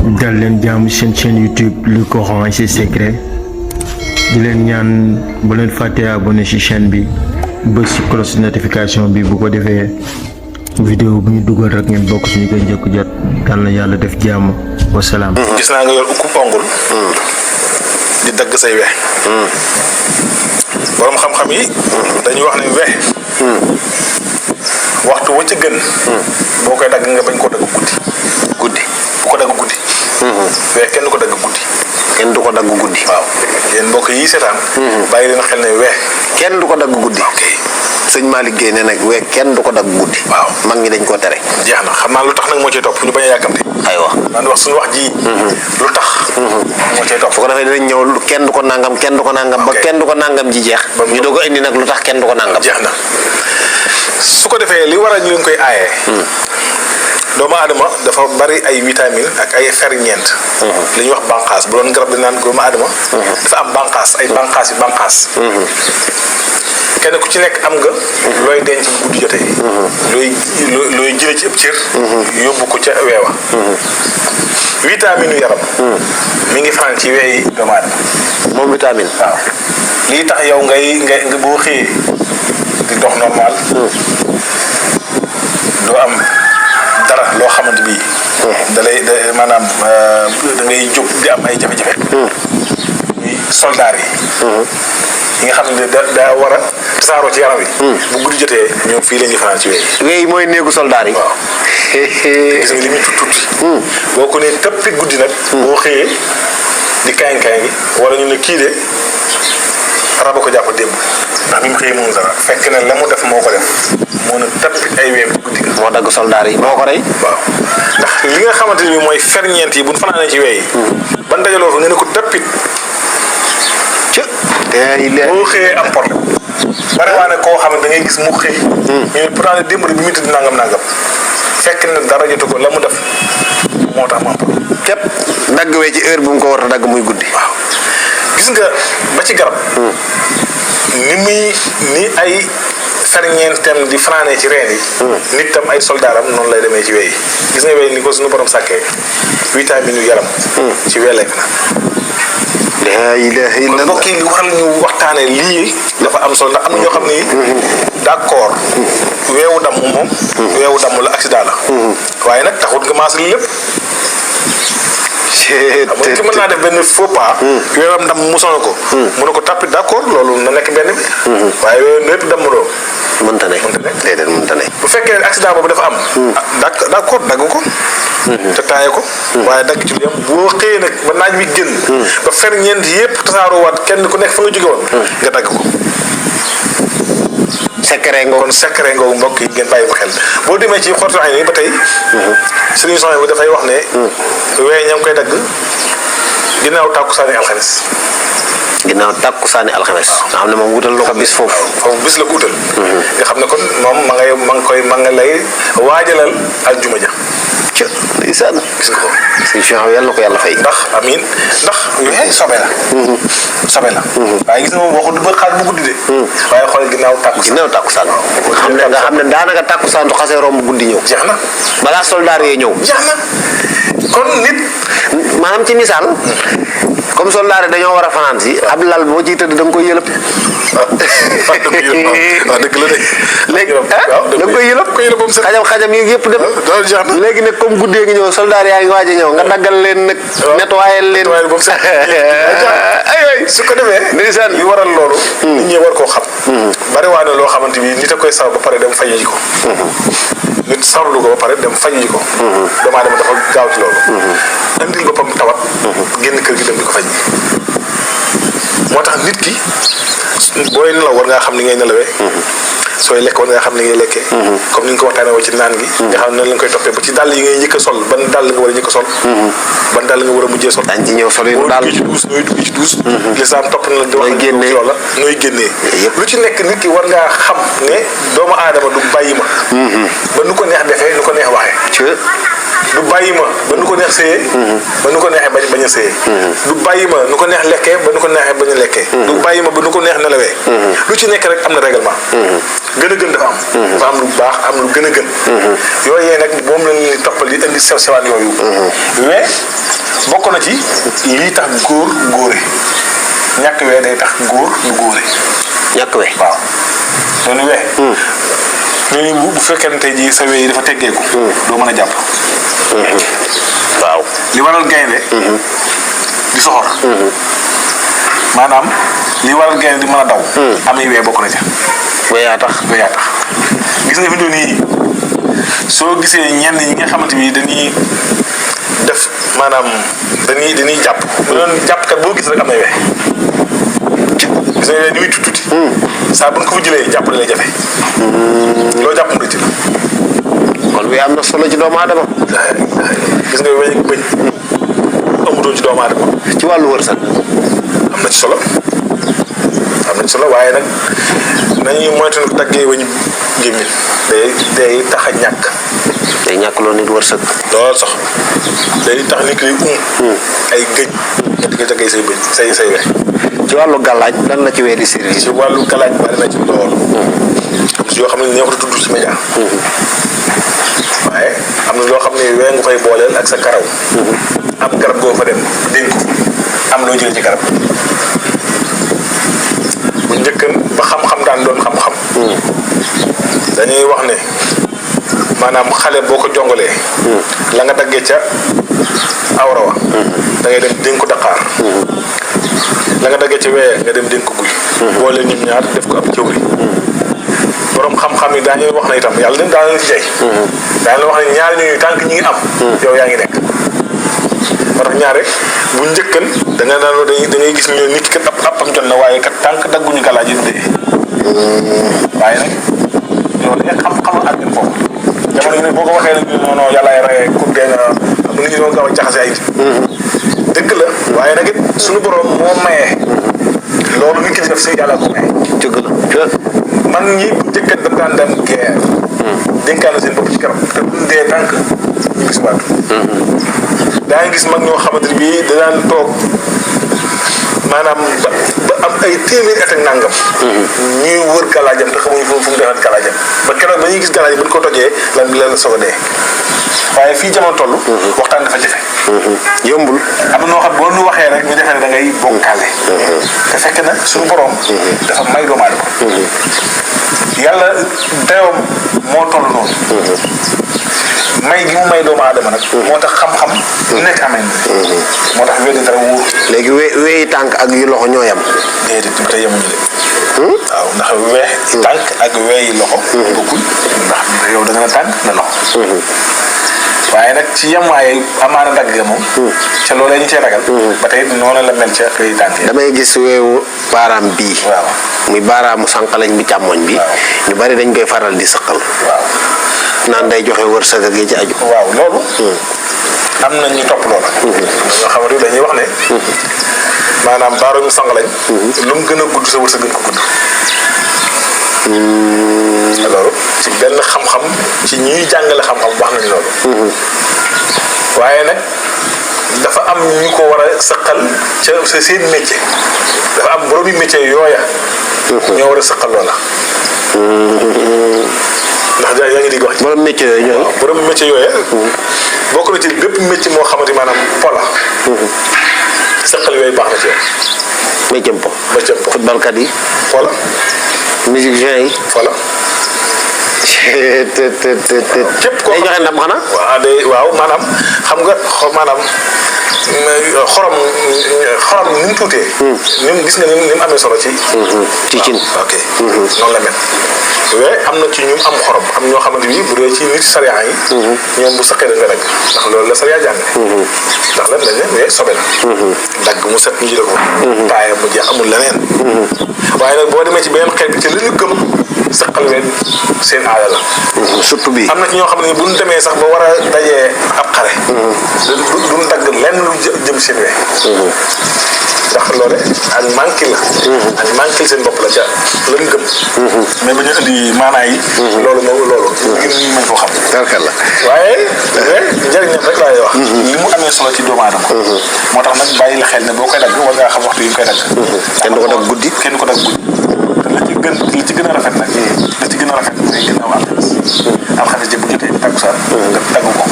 dal leen jàmm seen chaîne YouTube Le Coran et ses secrets di leen ñaan bu leen fàtte abonné ci chaîne bi bës ci cloche notification bi bu ko defee vidéo bu ñu dugal rek ngeen bokk ci ñu koy njëkk jot yal na yàlla def jàmm wasalaam. gis naa nga yor ukub ongul di dagg say wex borom xam-xam yi dañuy wax ne wex waxtu wa ca gën boo koy dagg nga bañ koo dagg guddi bu ko dagg guddi wex kenn du ko dagg guddi waaw yéen mbokk yi seetaan bàyyi leen xel ne wex kenn du ko dagg guddi sëñ Malick Gueye ne nag wex kenn du ko dagg guddi waaw mag ñi dañ koo tere jeex na xam naa lu tax nag moo cay topp ñu bañ a yàkkamte aywa man wax suñu wax ji lu tax moo cay topp bu ko defee dinañ ñëw kenn du ko nangam ba kenn du ko nangam ji jeex ñu doog a indi nag lu tax kenn du ko nangam jeex na su ko defee li war a ñu leen koy aayee doomu aadama dafa bari ay vitamine ak ay ferñeent li ñuy wax bànqaas bu doon garab di naan doomu aadama dafa am bànqaas ay bànqaas kenn ku ci nekk am nga looy denc bu guddi jotee looy jële ci ëpp cër yóbbu ko ca weewa vitamine yaram mi ngi fanaan ci weeyi doomu aadama moom vitamine waaw lii tax yow ngay boo xëyee di dox normal doo am dara loo xamante bi maanaam da ngay jóg di am ay jafe-jafe muy soldaar yi nga xam ne daa war a tasaaroo ci yaram wi bu guddi jotee ñoom fii la ñuy fanaan ci weey mooy néegu soldaar yi waaw gis nga li muy tuuti boo ko nee tëppi guddi nag boo xëyee di kaay-kaay gi wala ñu ne kii de raba ko jàpp démb ndax bi mu xëyee moom dara fekk na la mu def moo ko def moo ne tëppi ay weem guddi ga moo dagg soldaar yi moo ko rey waaw ndax li nga xamante ni mooy ferñeent yi bu ñu fanaanee ci weey ban dajaloo fa nga ne ko tëppit boo xëyee am problème bari waa ne koo xam ne da ngay gis mu xëy ñu ne pourtant démb bi mu tëdd nangam fekk na dara jotu ko la mu def moo tax mu am problème képp dagg wee ci heure bu mu ko war a dagg muy guddi waaw gis nga ba ci garab ni ay ferñeentem di fanaanee ci reen yi nit tam ay soldaaram noonu lay demee ci wey yi gis nga wey ni ko suñu borom sàkkee vitamine yu yaram ci wee lekk na laa ilaaha illallaah mbokk yi li waral ñu waxtaanee lii dafa am solo ndax am na ñoo xam ni d'accord weewu damm moom weewu damm la accident la waaye nag taxut nga maas li lépp ki mën naa def benn faux pas weewam ndam mu sonal ko mu ne ko tappi d'accord loolu na nekk benn bi waaye weewu lépp damm doo mënta ne déedéet mënta ne bu fekkee ne accident boobu dafa am d'accord dagg ko te taaye ko waaye dagg ci lu yam boo xëyee nag ba naaj wi génn ba ferñeent yépp tasaaroo waat kenn ku nekk fa nga jóge woon nga dagg ko secret nga kon secret nga mbokk yi ngeen bàyyi ko xel boo demee ci xortu ay ni ba tey suñu soxna bi dafay wax ne weey ña ngi koy dagg ginnaaw tàkkusaani alxames nga xam ne moom wutal la ko bis foofu bis la ko wutal nga xam ne kon moom ma nga lay waajalal aljuma ja ca ndeysaan gis nga ko solution yàlla na ko yàlla fay ndax weey sobe la waaye gis nga moom waxu du ba xaaj bu guddi de waaye xool ginnaaw tàkkusaan nga xam ne daanaka tàkkusaan du xasee romb guddi ñëw jeex na balaa soldaar yee ñëw jeex na kon nit maanaam ci misaal comme soldaar yi dañoo war a fanaan si ab lal boo ciy tëdd da nga koy yëlëb waaw dëgg la de léegi da nga koy yëlëb xajam yi yëpp dem léegi nag comme guddee ngi ñëw soldaar yaa ngi waaj a ñëw nga daggal leen nag nettoyé leen ay su ko defee ndeysaan yi waral loolu nit ñi war koo xam bari waa ne loo xamante bi nit a koy saw ba pare dem faji ji ko nit sawlu ko ba pare dem faji ji ko damaa dem dafa gaaw ci loolu andil boppam tawat génn kër gi dem di ko faj moo tax nit ki booy nelaw war ngaa xam ni ngay nelawee sooy lekk war ngaa xam ni ngay lekkee comme ni nga ko waxtaanee woo ci naan gi nga xam ne lañ koy toppee ba ci dàll yi ngay njëkk a sol ban dàll nga war a njëkk a sol ban dàll nga war a mujjee sol dañ ci ñëw sol yi daal nooy dugg ci duus lislaam topp na la di wax loola nooy génnee lu ci nekk nit ki war ngaa xam ne doomu aadama du bàyyi ma ba nu ko neex defee nu ko neex waxee du bàyyi ma ba nu ko neex séyee ba nu ko neexee bañ a séyee du bàyyi ma nu ko neex lekkee ba nu ko neexee bañ a lekkee du bàyyi ma ba nu ko neex nelawee lu ci nekk rek am na règlement gën a gën dafa am lu baax am lu gën a gën yooyee nag moom la ñuy toppal di indi sew sewaan yooyu mais bokk na ci lii tax góor góore ñàkk wee day tax góor du góore. ñàkk we. waaw loolu wee. ñooñu bu fekkee tey jii sa wee yi dafa teggeeku. doo mën a jàpp. waaw li waral gaynde di soxor. maanaam li waral gaynde di mën a daw. amee wee bokk na ca. weyaa tax. weyaa tax gis nga fi doon nii soo gisee ñenn ñi nga xamante ni dañuy def maanaam dañuy jàpp. bu doon jàppkat boo gis rek am na wee. gis nga ni muy tuuti. saa bu ñu ko fa jëlee jàppale la jafe. loo jàpp mu rëcc la. kon wee am na solo ci doomu aadama. gis nga weñ ak bëñ amutoon ci doomu aadama. ci wàllu wërsëg. am na ci solo waaye nag nañuy moytu taggee weñ gémmiñ day tax a ñàkk. day ñàkk loo nit wërsëg. lool sax day tax nit ki ay gëj nga di ko taggee say bëñ say we. ci wàllu gàllaaj lan la ci wee di service. ci wàllu gàllaaj bari na ci lool. am si yoo xam ne neexut a tudd ci média. waaye am na loo xam ne wee nga fay booleel ak sa karaw. am garab goo fa dem dénk ko am loo jëlee ci garab. bu njëkkan ba xam-xam daan doon xam-xam. dañuy wax ne maanaam xale boo ko jongalee. la nga daggee ca awra wa. da ngay dem dénk ko daqaar. la nga daggee ca wee nga dem dénk ko guy. boole ñoom ñaar def ko ab jëwri. borom xam-xam yi daañuy wax ne itam yàlla daa leen ci jay. daañu wax ne ñaari ñooñu tànk ñi ngi am. yow yaa ngi nekk. moo tax ñaare bu njëkkan da ngay gis ñu nit kat appam jot na waaye kat tànk dagguñu galaaj yi du dee. waaye nag loolu yëpp xam-xam ak ngeen foofu. jamono yi ne boo ko waxee nag non non yàllaay rey ku dee nga am na ñu doon gaaw a jaxase ay dëgg la waaye nag it suñu borom moo mayee loolu nit ki di def si yàlla ko maye. dëgg la. man ñi bu njëkkat dañ daan dem guerre. dénkaane seen bopp ci kanam te buñ dee tànk ñu gis waat. daa ngi gis mag ñoo xamante ni bii da daan toog maanaam ba am ay téeméeri at ak nangam. ñuy wër galaajam te xamuñu fu mu defaat galaajam ba keroog ba ñuy gis galaaj bu ñu ko tojee lan soog a dee waaye fii jamono toll. waxtaan dafa jafe. yombul. am na noo xam boo nu waxee rek ñu defee ne da ngay bokkaale. te fekk na suñu borom. dafa may doomu aadama. yàlla dayoom moo toll noonu. may gi mu may doomu aadama nag. moo tax xam-xam. nekk amee moo tax wéy dara wóor. léegi weyi tànk ak yu loxo ñoo yam. déedéet du tey yemuñu de. waaw ndax tànk ak weyi loxo. bokkul ndax yow da nga ne tànk na loxo. waaye nag ci yemaaye amaana dagg ga moom. ca loolee ñu cee ragal. ba tey noonu la mel ca weyi tànk yi. damay gis weewu baaraam bii. waaw muy baaraamu sànqalañ bi càmmoñ bi. ñu bari dañ koy faral di sëqal. waaw naan day joxe wërsëg ak yi ci aju. waaw loolu. am na ñu topp loola. ñoo xamante dañuy wax ne. maanaam baaraamu sànqalañ. lu mu gën a gudd sa wërsëg gën ko gudd. loolu ci benn xam-xam ci ñuy jàngale xam-xam wax nañu loolu. waaye nag dafa am ñu ko war a sëqal ca seen métier. dafa am boromi métier yooya. ñoo war a sëqal loola. ndax yaa ngi dégg wax ci. borom métier yooyu ñooy. waaw borom métier yooya. bokk na ci bépp métier moo xamante maanaam pola. sëqal yooyu baax na ci yow. métier po. métier po footballkat yi. pola. musiciens yi. pola. képp koo xam day joxe ndam xanaa. waaw maanaam xam nga maanaam xorom ni mu tuutee. ni mu gis nga ni mu amee solo ci. ci cin. ok noonu la mel. mais am na ci ñu am xorom am ñoo xamante ni bu dee ci nit sariya yi. ñoom bu saqee da nga dagg ndax loolu la sariya jàng. ndax lan dañ ne mais sobe la. dagg mu set ñu jëlee ko. taayam mu jeex amul leneen. waaye nag boo demee ci beneen xeet bi ci li ñu gëm saqal ween seen aada la. surtout bii. am na ci ñoo xam ne bu ñu demee sax ba war a dajee ab xare. duñ dagg lenn lu jëm seen wee. ndax loole ak manqué la. ak manqué seen bopp la ca lan gëm. mais ba ñu indi maanaa yi. loolu ngir ñu mën koo xam. tarkal la waaye. njëriñam rek laay wax. li mu amee solo ci doomu aadama. moo tax nag bàyyi la xel ne boo koy dagg war ngaa xam waxtu yi ñu koy dagg. kenn du ko dagg guddi. kenn du ko dagg guddi. li ci gën a rafet nag. li ci gën a rafet mooy ginnaaw alxames. alxames ji bu jotee takkusaan nga dagg ko.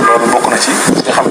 loolu bokk na ci nga xam